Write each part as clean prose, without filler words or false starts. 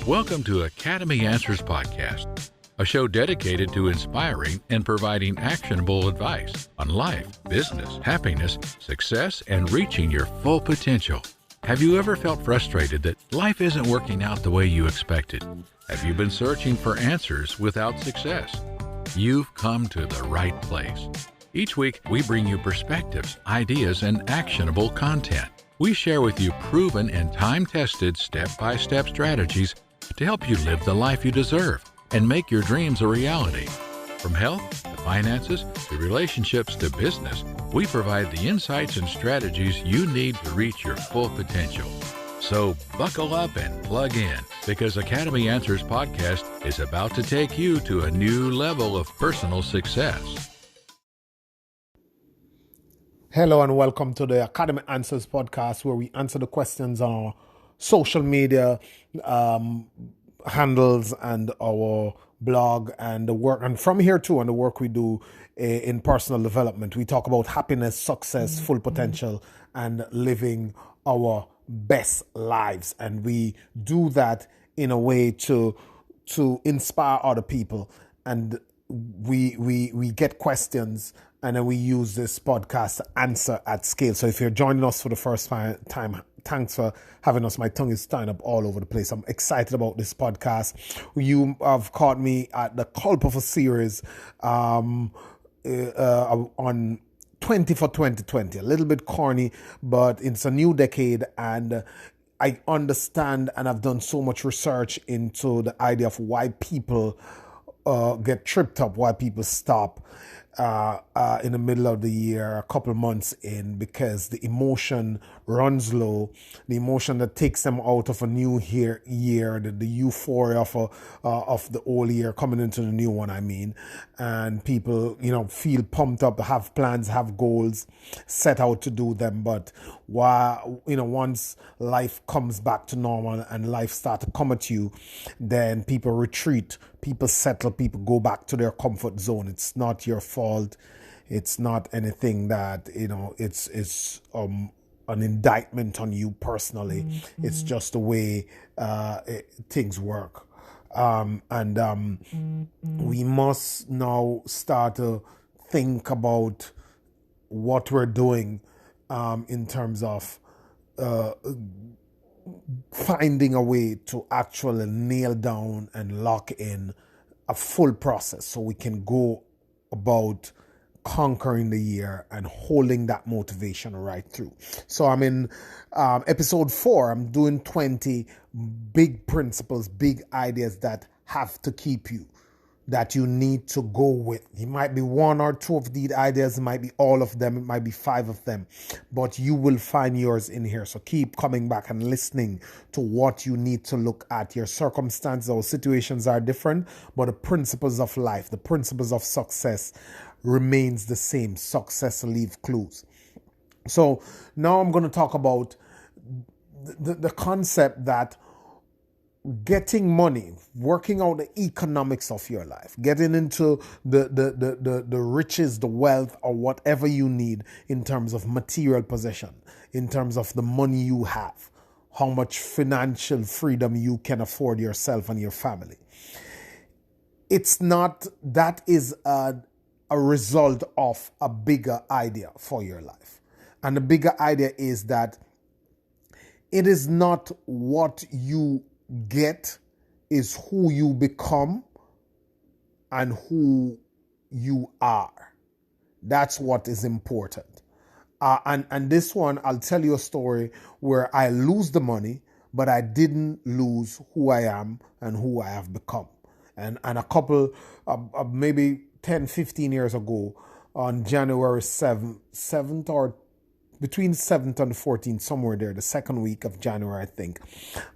Welcome to Academy Answers Podcast, a show dedicated to inspiring and providing actionable advice on life, business, happiness, success, and reaching your full potential. Have you ever felt frustrated that life isn't working out the way you expected? Have you been searching for answers without success? You've come to the right place. Each week, we bring you perspectives, ideas, and actionable content. We share with you proven and time-tested step-by-step strategies to help you live the life you deserve and make your dreams a reality. From health to finances to relationships to business, we provide the insights and strategies you need to reach your full potential. So buckle up and plug in, because Academy Answers Podcast is about to take you to a new level of personal success. Hello and welcome to the Academy Answers Podcast, where we answer the questions on our social media handles and our blog and the work. And from here too, and the work we do in personal development. We talk about happiness, success, full potential, and living our best lives. And we do that in a way to inspire other people. And we get questions, and then we use this podcast to answer at scale. So if you're joining us for the first time, thanks for having us. My tongue is tying up all over the place. I'm excited about this podcast. You have caught me at the Culp of a series on 20 for 2020. A little bit corny, but it's a new decade, and I understand, and I've done so much research into the idea of why people get tripped up, why people stop in the middle of the year, a couple months in, because the emotion runs low, the emotion that takes them out of a new year, the euphoria of the old year coming into the new one, and people, feel pumped up, have plans, have goals, set out to do them, but once life comes back to normal and life starts to come at you, then people retreat, people settle, people go back to their comfort zone. It's not your fault. It's not anything that, it's an indictment on you personally. Mm-hmm. It's just the way things work. We must now start to think about what we're doing in terms of finding a way to actually nail down and lock in a full process so we can go about conquering the year and holding that motivation right through. So I'm in episode 4. I'm doing 20 big principles, big ideas that have to keep you, that you need to go with. It might be one or two of these ideas, it might be all of them, it might be 5 of them, but you will find yours in here. So keep coming back and listening to what you need to look at. Your circumstances or situations are different, but the principles of life, the principles of success remains the same. Success leave clues. So now I'm going to talk about the concept that getting money, working out the economics of your life, getting into the riches, the wealth, or whatever you need in terms of material possession, in terms of the money you have, how much financial freedom you can afford yourself and your family. It's not, that is a result of a bigger idea for your life. And the bigger idea is that it is not what you get, is who you become and who you are. That's what is important. And this one, I'll tell you a story where I lose the money, but I didn't lose who I am and who I have become. And a couple, maybe 10, 15 years ago, on January 7th or between 7th and 14th, somewhere there, the second week of January, I think,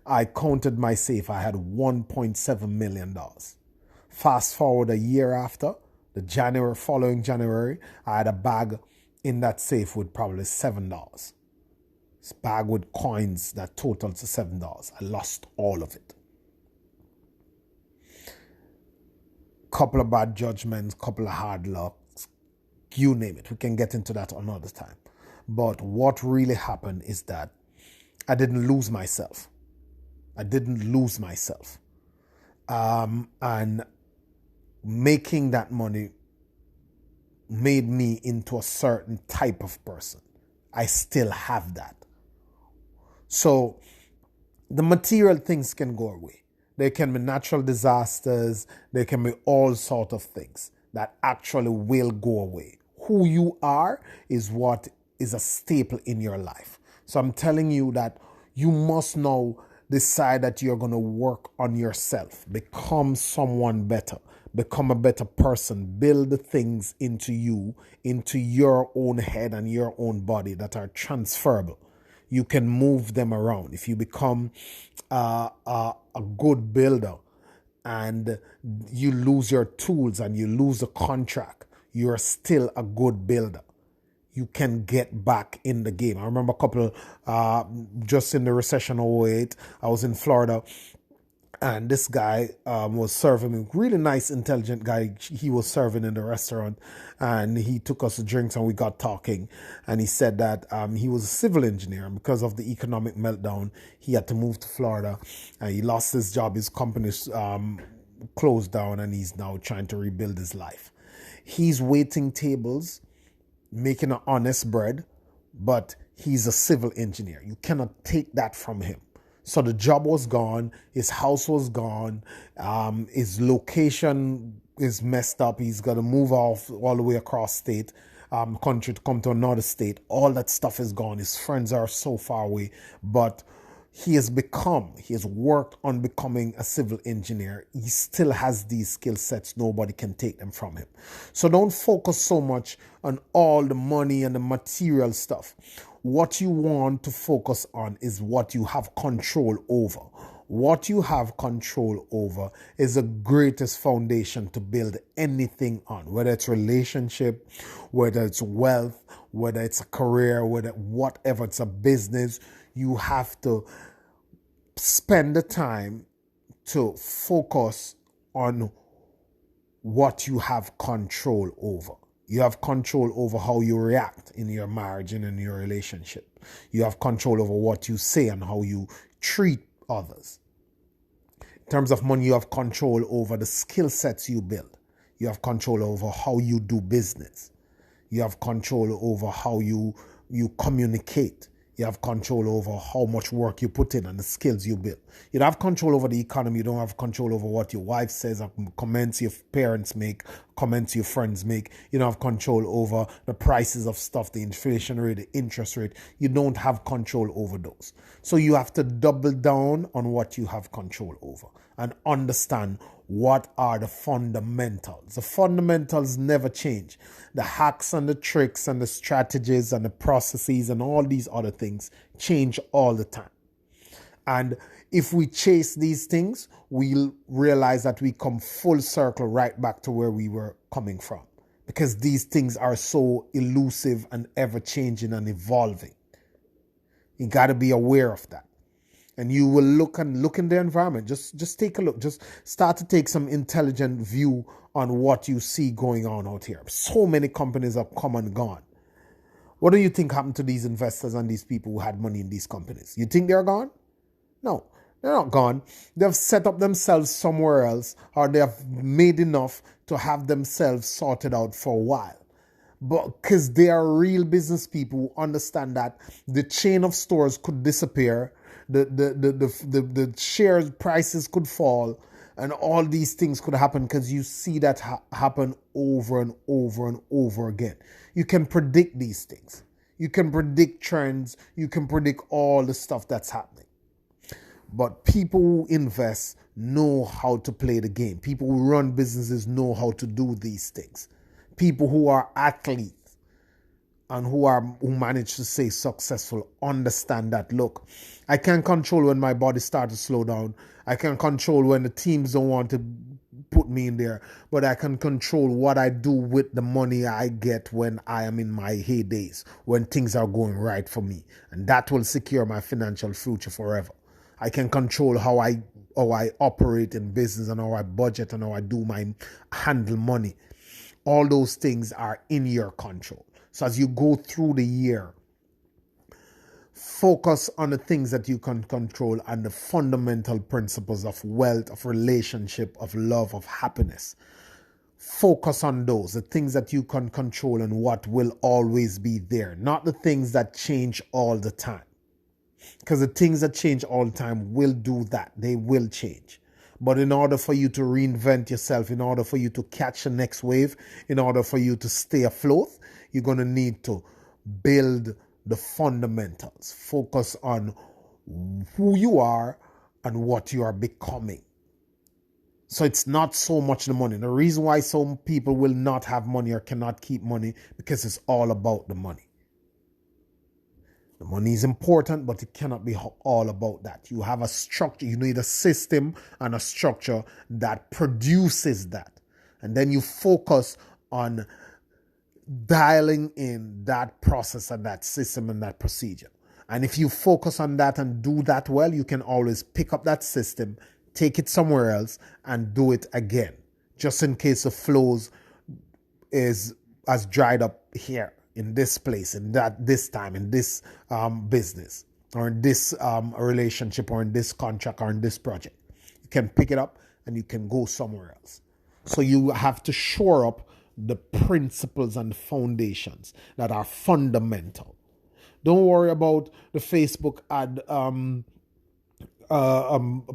I counted my safe. I had $1.7 million. Fast forward a year after, the following January, I had a bag in that safe with probably $7. This bag with coins that totaled to $7. I lost all of it. Couple of bad judgments, couple of hard lucks, you name it. We can get into that another time. But what really happened is that I didn't lose myself. I didn't lose myself. And making that money made me into a certain type of person. I still have that. So the material things can go away. There can be natural disasters. There can be all sorts of things that actually will go away. Who you are is what is a staple in your life. So I'm telling you that you must now decide that you're going to work on yourself, become someone better, become a better person, build the things into you, into your own head and your own body that are transferable. You can move them around. If you become a good builder and you lose your tools and you lose a contract, you're still a good builder. You can get back in the game. I remember a couple, just in the recession of 2008, I was in Florida, and this guy was serving me, really nice, intelligent guy. He was serving in the restaurant, and he took us to drinks and we got talking. And he said that he was a civil engineer, and because of the economic meltdown, he had to move to Florida. He lost his job. His company closed down, and he's now trying to rebuild his life. He's waiting tables, making an honest bread, but he's a civil engineer. You cannot take that from him. So the job was gone, his house was gone, his location is messed up. He's got to move off all the way across state, country to come to another state. All that stuff is gone. His friends are so far away, but he has worked on becoming a civil engineer. He still has these skill sets. Nobody can take them from him. So don't focus so much on all the money and the material stuff. What you want to focus on is what you have control over. What you have control over is the greatest foundation to build anything on, whether it's relationship, whether it's wealth, whether it's a career, whatever, it's a business. You have to spend the time to focus on what you have control over. You have control over how you react in your marriage and in your relationship. You have control over what you say and how you treat others. In terms of money, you have control over the skill sets you build. You have control over how you do business. You have control over how you communicate. You have control over how much work you put in and the skills you build. You don't have control over the economy. You don't have control over what your wife says, or comments your parents make, comments your friends make. You don't have control over the prices of stuff, the inflation rate, the interest rate. You don't have control over those. So you have to double down on what you have control over and understand what are the fundamentals. The fundamentals never change. The hacks and the tricks and the strategies and the processes and all these other things change all the time. And if we chase these things, we'll realize that we come full circle right back to where we were coming from, because these things are so elusive and ever-changing and evolving. You got to be aware of that. And you will look in the environment. Just take a look. Just start to take some intelligent view on what you see going on out here. So many companies have come and gone. What do you think happened to these investors and these people who had money in these companies? You think they're gone? No, they're not gone. They've set up themselves somewhere else, or they have made enough to have themselves sorted out for a while. But because they are real business people who understand that the chain of stores could disappear, the share prices could fall, and all these things could happen, because you see that happen over and over and over again. You can predict these things. You can predict trends. You can predict all the stuff that's happening. But people who invest know how to play the game. People who run businesses know how to do these things. People who are athletes and who manage to stay successful understand that, look, I can't control when my body starts to slow down. I can control when the teams don't want to put me in there, but I can control what I do with the money I get when I am in my heydays, when things are going right for me. And that will secure my financial future forever. I can control how I operate in business and how I budget and how I handle money. All those things are in your control. So as you go through the year, Focus on the things that you can control and the fundamental principles of wealth, of relationship, of love, of happiness. Focus on those, the things that you can control and what will always be there, not the things that change all the time. Because the things that change all the time will do that. They will change. But in order for you to reinvent yourself, in order for you to catch the next wave, in order for you to stay afloat, you're going to need to build the fundamentals. Focus on who you are and what you are becoming. So it's not so much the money. The reason why some people will not have money or cannot keep money, because it's all about the money. The money is important, but it cannot be all about that. You have a structure. You need a system and a structure that produces that. And then you focus on dialing in that process and that system and that procedure. And if you focus on that and do that well, you can always pick up that system, take it somewhere else, and do it again, just in case the flows has dried up here in this place, in that this time, in this business, or in this relationship, or in this contract, or in this project. You can pick it up and you can go somewhere else. So you have to shore up the principles and foundations that are fundamental. Don't worry about the Facebook ad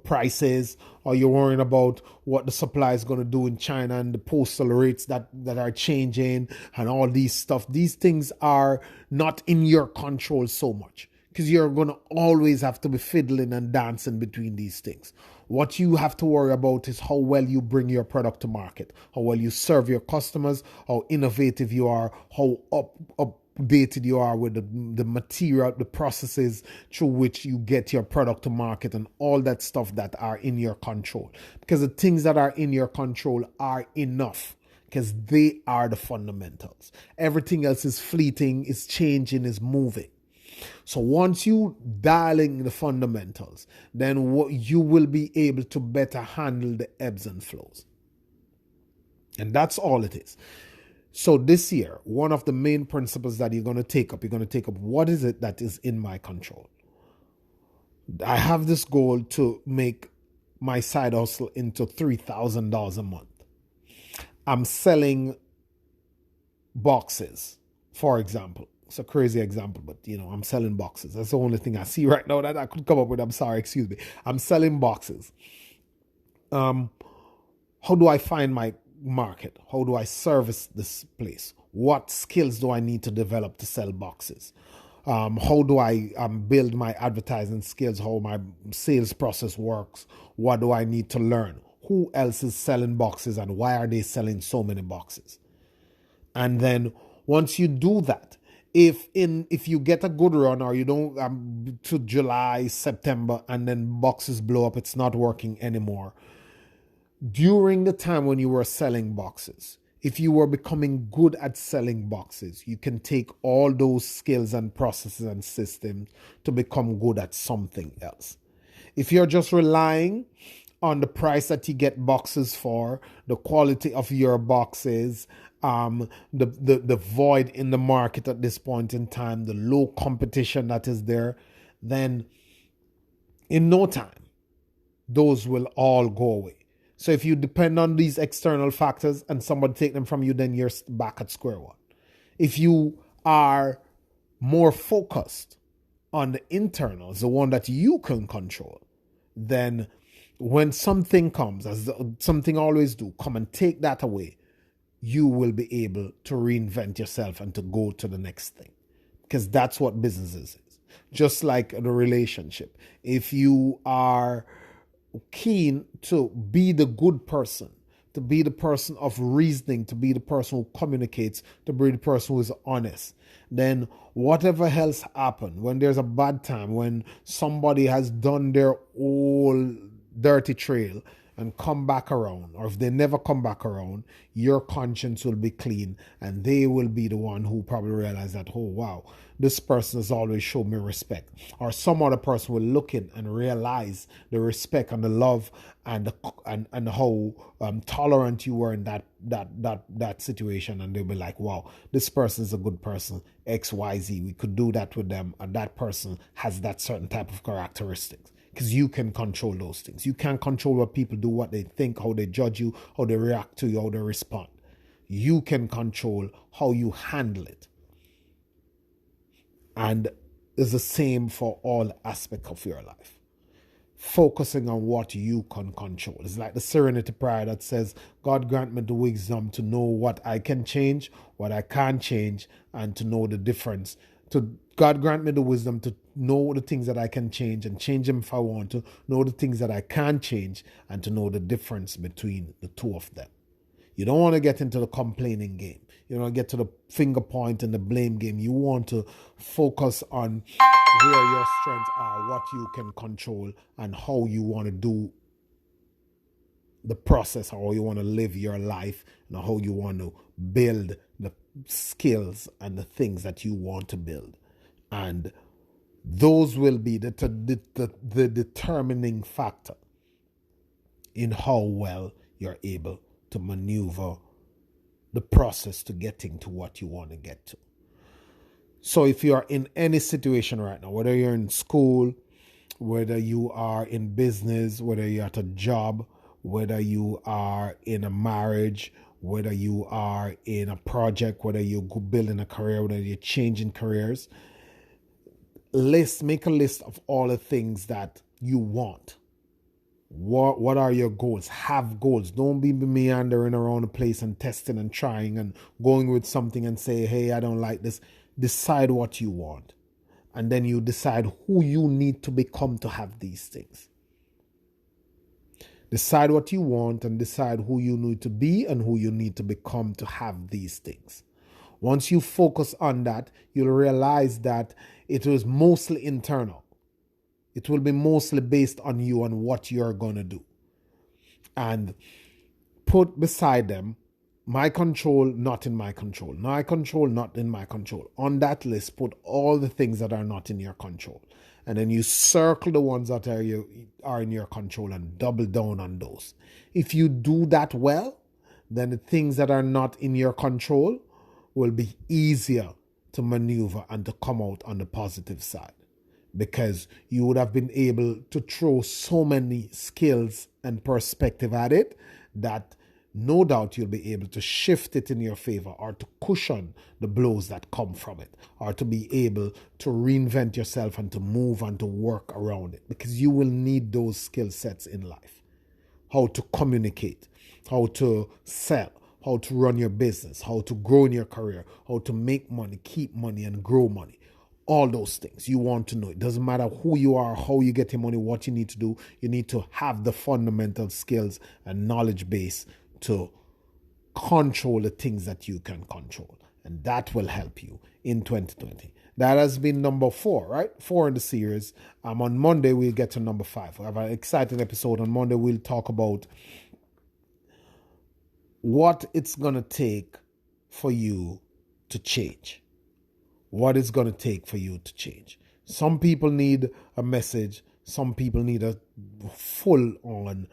prices, or you're worrying about what the supply is going to do in China and the postal rates that are changing and all these stuff. These things are not in your control so much, because you're going to always have to be fiddling and dancing between these things. What you have to worry about is how well you bring your product to market, how well you serve your customers, how innovative you are, how updated you are with the material, the processes through which you get your product to market, and all that stuff that are in your control. Because the things that are in your control are enough, because they are the fundamentals. Everything else is fleeting, is changing, is moving. So once you dialing the fundamentals, then what you will be able to better handle the ebbs and flows. And that's all it is. So this year, one of the main principles that you're going to take up, what is it that is in my control? I have this goal to make my side hustle into $3,000 a month. I'm selling boxes, for example. It's a crazy example, but I'm selling boxes. That's the only thing I see right now that I could come up with. I'm sorry, excuse me. I'm selling boxes. How do I find my market? How do I service this place? What skills do I need to develop to sell boxes? How do I build my advertising skills? How my sales process works? What do I need to learn? Who else is selling boxes, and why are they selling so many boxes? And then once you do that, if you get a good run, or you don't to July, September, and then boxes blow up, it's not working anymore. During the time when you were selling boxes, if you were becoming good at selling boxes, you can take all those skills and processes and systems to become good at something else. If you're just relying on the price that you get boxes for, the quality of your boxes, the void in the market at this point in time, the low competition that is there, then in no time, those will all go away. So if you depend on these external factors and somebody take them from you, then you're back at square one. If you are more focused on the internals, the one that you can control, then when something comes, as something always do, come and take that away, you will be able to reinvent yourself and to go to the next thing. Because that's what business is. Just like the relationship. If you are keen to be the good person, to be the person of reasoning, to be the person who communicates, to be the person who is honest, then whatever else happens, when there's a bad time, when somebody has done their whole dirty trail, and come back around, or if they never come back around, your conscience will be clean and they will be the one who probably realize that, oh wow, this person has always showed me respect. Or some other person will look in and realize the respect and the love and how tolerant you were in that situation, and they'll be like, wow, this person is a good person, XYZ, we could do that with them, and that person has that certain type of characteristics. Because you can control those things. You can't control what people do, what they think, how they judge you, how they react to you, how they respond. You can control how you handle it. And it's the same for all aspects of your life. Focusing on what you can control. It's like the Serenity Prayer that says, God grant me the wisdom to know what I can change, what I can't change, and to know the difference. God grant me the wisdom to know the things that I can change and change them if I want to, know the things that I can't change, and to know the difference between the two of them. You don't want to get into the complaining game. You don't get to the finger point and the blame game. You want to focus on where your strengths are, what you can control, and how you want to do the process, how you want to live your life, and how you want to build the skills and the things that you want to build. And those will be the determining factor in how well you're able to maneuver the process to getting to what you want to get to. So if you are in any situation right now, whether you're in school, whether you are in business, whether you're at a job, whether you are in a marriage, whether you are in a project, whether you're building a career, whether you're changing careers, make a list of all the things that you want. What are your goals? Have goals. Don't be meandering around the place and testing and trying and going with something and say, hey, I don't like this. Decide what you want. And then you decide who you need to become to have these things. Decide what you want and decide who you need to be and who you need to become to have these things. Once you focus on that, you'll realize that it was mostly internal. It will be mostly based on you and what you're going to do. And put beside them, my control, not in my control. My control, not in my control. On that list, put all the things that are not in your control. And then you circle the ones that are in your control and double down on those. If you do that well, then the things that are not in your control will be easier to maneuver and to come out on the positive side. Because you would have been able to throw so many skills and perspective at it that no doubt you'll be able to shift it in your favor, or to cushion the blows that come from it, or to be able to reinvent yourself and to move and to work around it, because you will need those skill sets in life. How to communicate, how to sell, how to run your business, how to grow in your career, how to make money, keep money, and grow money. All those things you want to know. It doesn't matter who you are, how you get your money, what you need to do. You need to have the fundamental skills and knowledge base to control the things that you can control. And that will help you in 2020. That has been number 4, right? 4 in the series. On Monday, we'll get to number 5. We have an exciting episode. On Monday, we'll talk about what it's going to take for you to change. What it's going to take for you to change. Some people need a message. Some people need a full-on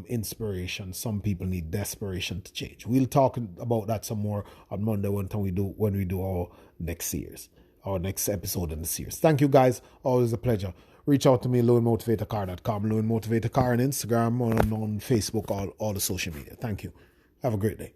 inspiration. Some people need desperation to change. We'll talk about that some more on Monday when we do our next series, our next episode in the series. Thank you guys. Always a pleasure. Reach out to me, LewinMotivatorCar.com, LewinMotivatorCar on Instagram, on Facebook, all the social media. Thank you. Have a great day.